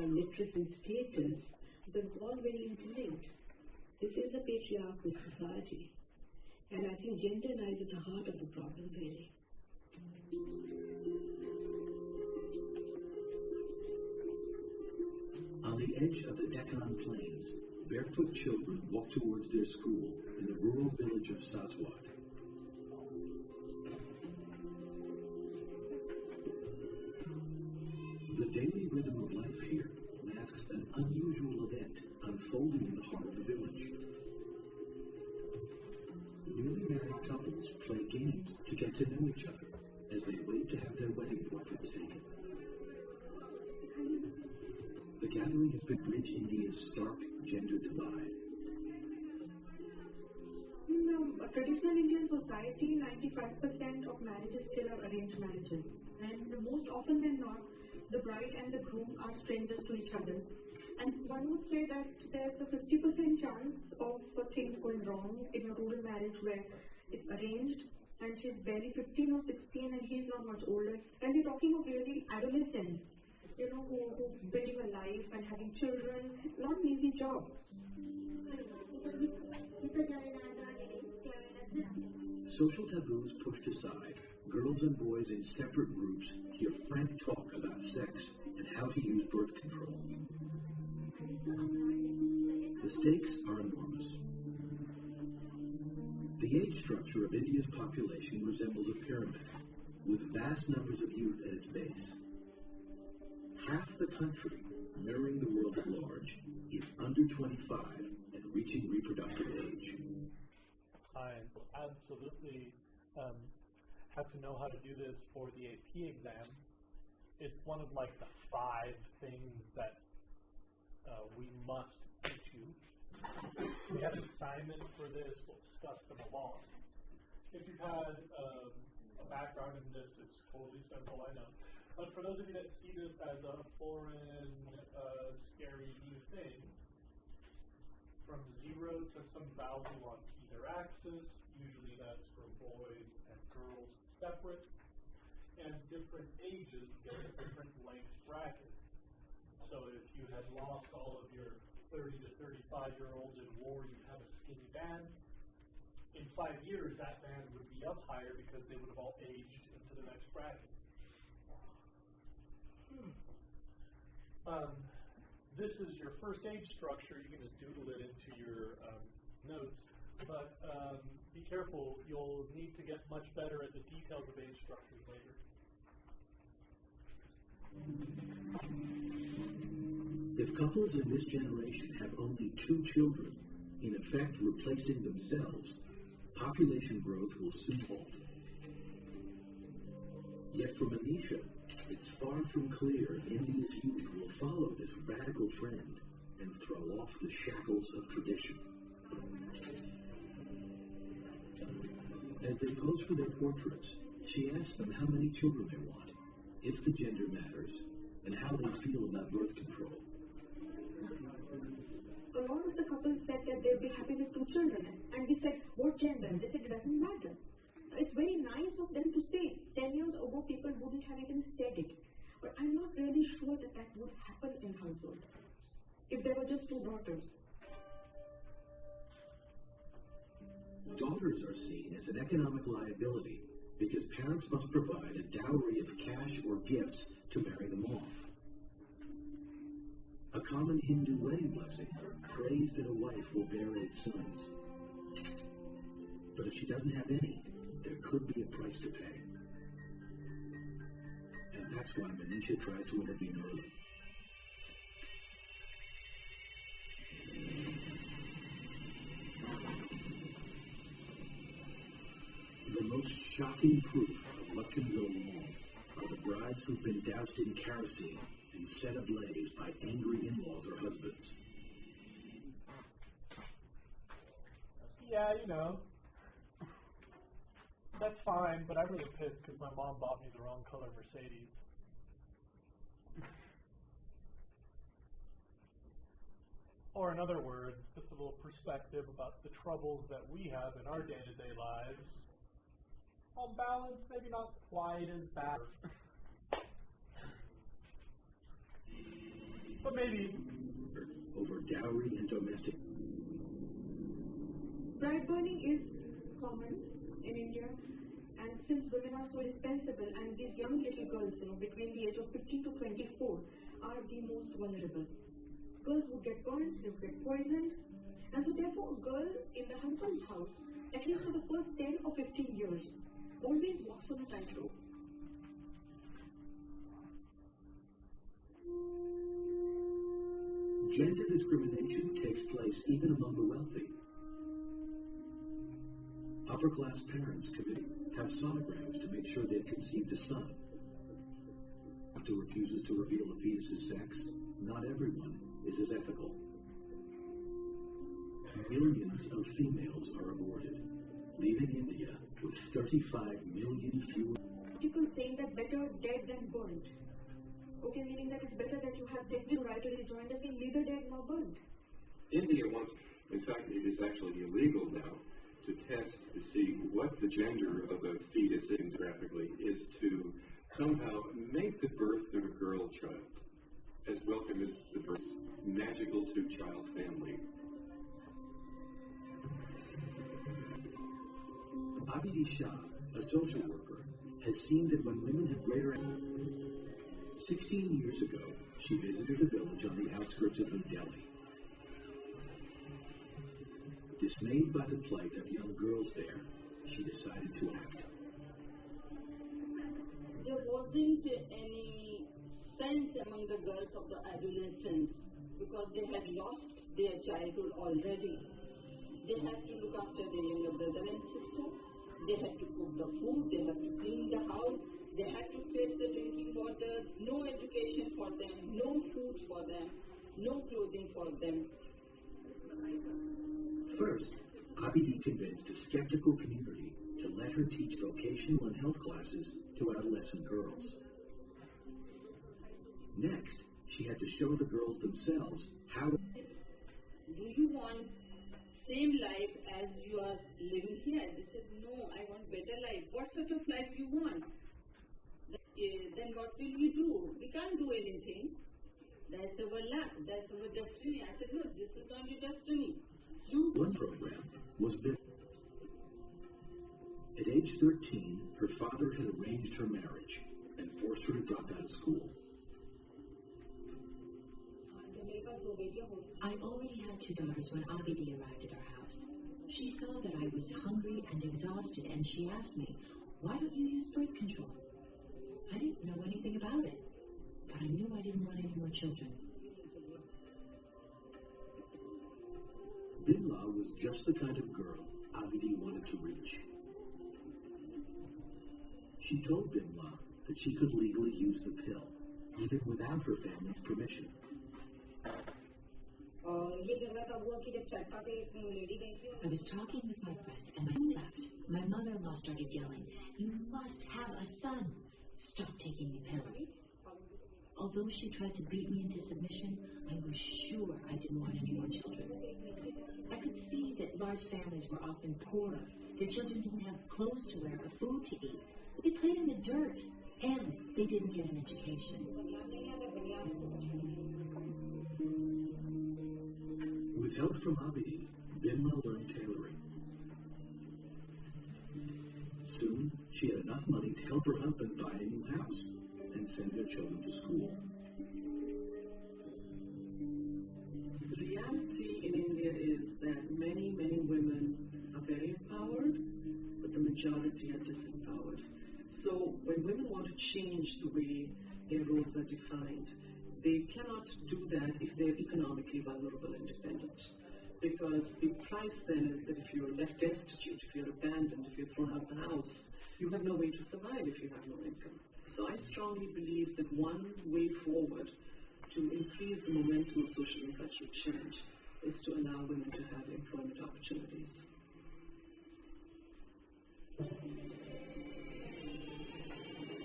literacy and status, but it's all very interlinked. This is a patriarchal society. And I think gender lies at the heart of the problem, really. On the edge of the Deccan Plains, barefoot children walk towards their school in the rural village of Saswat. The daily rhythm of life here masks an unusual event unfolding in the heart of the village. Newly married couples play games to get to know each other as they wait to have their wedding portraits taken. The gathering has been bridge India's stark gender divide. In traditional Indian society, 95% of marriages still are arranged marriages. And most often than not, the bride and the groom are strangers to each other. And one would say that there's a 50% chance of things going wrong in a rural marriage where it's arranged and she's barely 15 or 16 and he's not much older. And we're talking of really adolescents, who building a life and having children, not an easy job. Social taboos pushed aside, girls and boys in separate groups hear frank talk about sex and how to use birth control. The stakes are enormous. The age structure of India's population resembles a pyramid, with vast numbers of youth at its base. Half the country, mirroring the world at large, is under 25 and reaching reproductive age. I absolutely have to know how to do this for the AP exam. It's one of the 5 things that we must teach you. We had an assignment for this. We'll discuss them along. If you've had a background in this, it's totally simple, I know. But for those of you that see this as a foreign, scary new thing, from 0 to some value on either axis, usually that's for boys and girls separate, and different ages get a different length bracket. So if you had lost all of your 30 to 35-year-olds in war, you'd have a skinny band. In 5 years, that band would be up higher because they would have all aged into the next bracket. This is your first age structure. You can just doodle it into your notes. But be careful. You'll need to get much better at the details of age structures later. If couples in this generation have only 2 children, in effect replacing themselves, population growth will soon halt. Yet for Manisha, it's far from clear if India's youth will follow this radical trend and throw off the shackles of tradition. As they pose for their portraits, she asks them how many children they want, if the gender matters, and how they feel about birth control. A lot of the couples said that they'd be happy with 2 children. And we said, what gender? They said it doesn't matter. It's very nice of them to say. 10 years ago, people wouldn't have even said it. But I'm not really sure that that would happen in household if there were just 2 daughters. Daughters are seen as an economic liability because parents must provide a dowry of cash or gifts to marry them off. A common Hindu wedding blessing prays that a wife will bear 8 sons. But if she doesn't have any, there could be a price to pay. And that's why Manisha tries to intervene early. The most shocking proof of what can go wrong are the brides who've been doused in kerosene and set ablaze by angry in-laws or husbands. Yeah, that's fine, but I'm really pissed because my mom bought me the wrong color Mercedes. Or in other words, just a little perspective about the troubles that we have in our day-to-day lives. On balance, maybe not quite as bad. But maybe. Over dowry and domestic. Bride burning is common in India, and since women are so dispensable, and these young little girls, between the age of 15 to 24, are the most vulnerable. Girls would get burned, they would get poisoned, and so therefore a girl in the husband's house, at least for the first 10 or 15 years, always walks on a tightrope. Gender discrimination takes place even among the wealthy. Upper-class parents have sonograms to make sure they've conceived a son. Doctor refuses to reveal a fetus's sex. Not everyone is as ethical. Millions of females are aborted, leaving India with 35 million fewer. People saying that better dead than burnt. Okay, meaning that it's better that you have taken right or rejoined us in neither dead nor burnt. India wants, in fact, it is actually illegal now to test to see what the gender of a fetus is graphically, is to somehow make the birth of a girl child as welcome as the birth magical two-child family. Abidi Shah, a social worker, has seen that when women have greater. 16 years ago, she visited a village on the outskirts of New Delhi. Dismayed by the plight of young girls there, she decided to act. There wasn't any sense among the girls of the adolescents because they had lost their childhood already. They had to look after their younger brother and sister. They had to cook the food. They had to clean the house. They had to fetch the drinking water. No education for them. No food for them. No clothing for them. First, Abidi convinced a skeptical community to let her teach vocational and health classes to adolescent girls. Next, she had to show the girls themselves how to. Do you want same life as you are living here? They said, no, I want better life. What sort of life you want? Then what will we do? We can't do anything. That's our luck. That's our destiny. I said, no, this is not your destiny. One program was built. At age 13, her father had arranged her marriage and forced her to drop out of school. I already had 2 daughters when Abidi arrived at our house. She saw that I was hungry and exhausted, and she asked me, why don't you use birth control? I didn't know anything about it, but I knew I didn't want any more children. Bimla was just the kind of girl Abidi wanted to reach. She told Bimla that she could legally use the pill, even without her family's permission. I was talking with my friend, and my left. My mother-in-law started yelling, you must have a son. Stop taking the pill. Although she tried to beat me into submission, I was sure I didn't want any more children. I could see that large families were often poorer. Their children didn't have clothes to wear or food to eat. They played in the dirt, and they didn't get an education. With help from Abidi, Bimla learned tailoring. Soon, she had enough money to help her husband buy a new house and send their children to school. The reality in India is that many, many women are very empowered, but the majority are disempowered. So when women want to change the way their roles are defined, they cannot do that if they're economically vulnerable and dependent. Because the price then is that if you're left destitute, if you're abandoned, if you're thrown out the house, you have no way to survive if you have no income. So I strongly believe that one way forward to increase the momentum of social and cultural change is to allow women to have employment opportunities.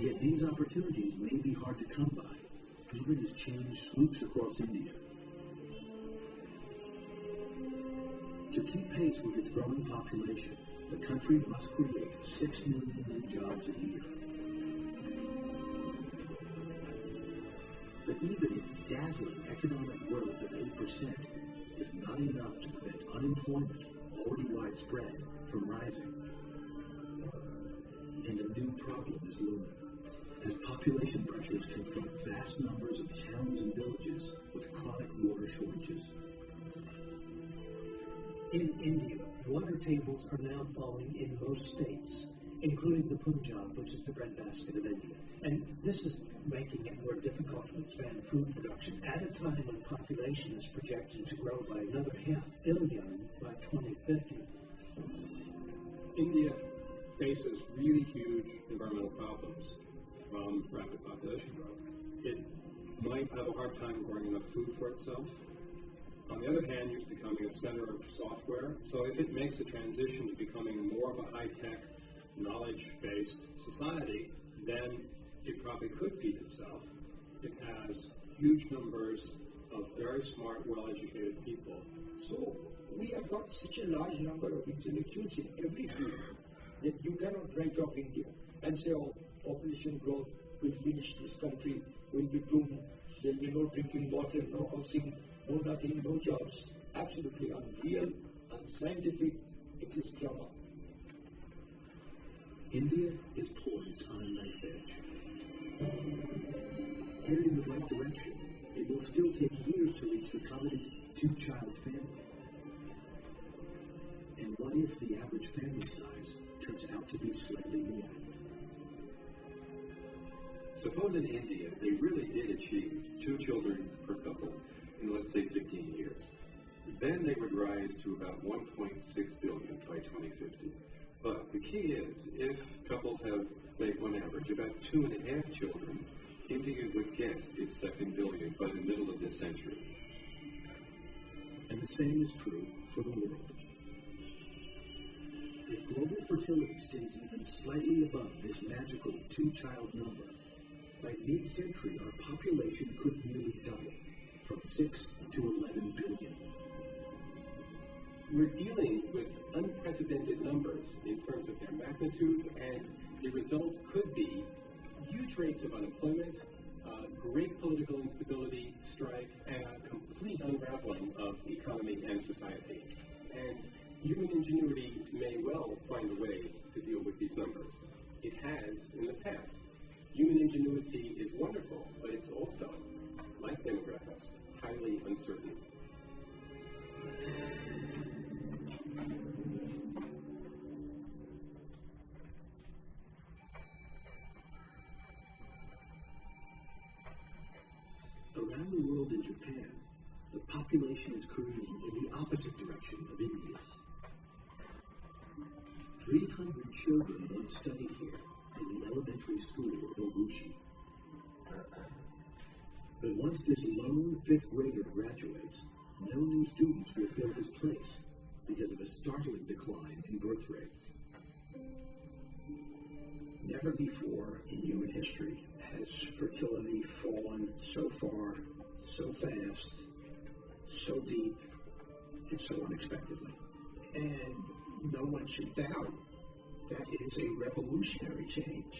Yet these opportunities may be hard to come by, even as change sweeps across India. To keep pace with its growing population, the country must create 6 million new jobs a year. The even its dazzling economic growth of 8% is not enough to prevent unemployment, already widespread, from rising. And a new problem is looming, as population pressures confront vast numbers of towns and villages with chronic water shortages. In India, water tables are now falling in most states, including the Punjab, which is the breadbasket of India. And this is making it more difficult to expand food production at a time when population is projected to grow by another 500 million by 2050. India faces really huge environmental problems from rapid population growth. It might have a hard time growing enough food for itself. On the other hand, it's becoming a center of software. So if it makes a transition to becoming more of a high-tech, knowledge-based society, then it probably could feed itself. It has huge numbers of very smart, well-educated people. So we have got such a large number of intellectuals in every field that you cannot write off India and say, oh, population growth will finish this country, will be doomed, there will be no drinking water, no housing, no nothing, no jobs. Absolutely unreal, unscientific, it is drama. India is poised on a knife edge. Headed in the right direction, it will still take years to reach the coveted two-child family. And what if the average family size turns out to be slightly more? Suppose in India they really did achieve 2 children per couple in, let's say, 15 years. Then they would rise to about 1.6 billion by 2050. But the key is, if couples have, say, on average, about 2.5 children, India would get its 2nd billion by the middle of this century. And the same is true for the world. If global fertility stays even slightly above this magical 2-child number, by mid-century our population could nearly double, from 6 to 11 billion. We're dealing with unprecedented numbers in terms of their magnitude, and the result could be huge rates of unemployment, great political instability, strife, and a complete unraveling of economy and society. And human ingenuity may well find a way to deal with these numbers. It has in the past. Human ingenuity is wonderful, but it's also, like demographics, highly uncertain. Around the world in Japan, the population is careening in the opposite direction of India's. 300 children once studied here in the elementary school of Oguchi. But once this lone 5th grader graduates, no new students will fill his place because of a startling decline in birth rates. Never before in human history has fertility fallen so far, so fast, so deep, and so unexpectedly. And no one should doubt that it is a revolutionary change.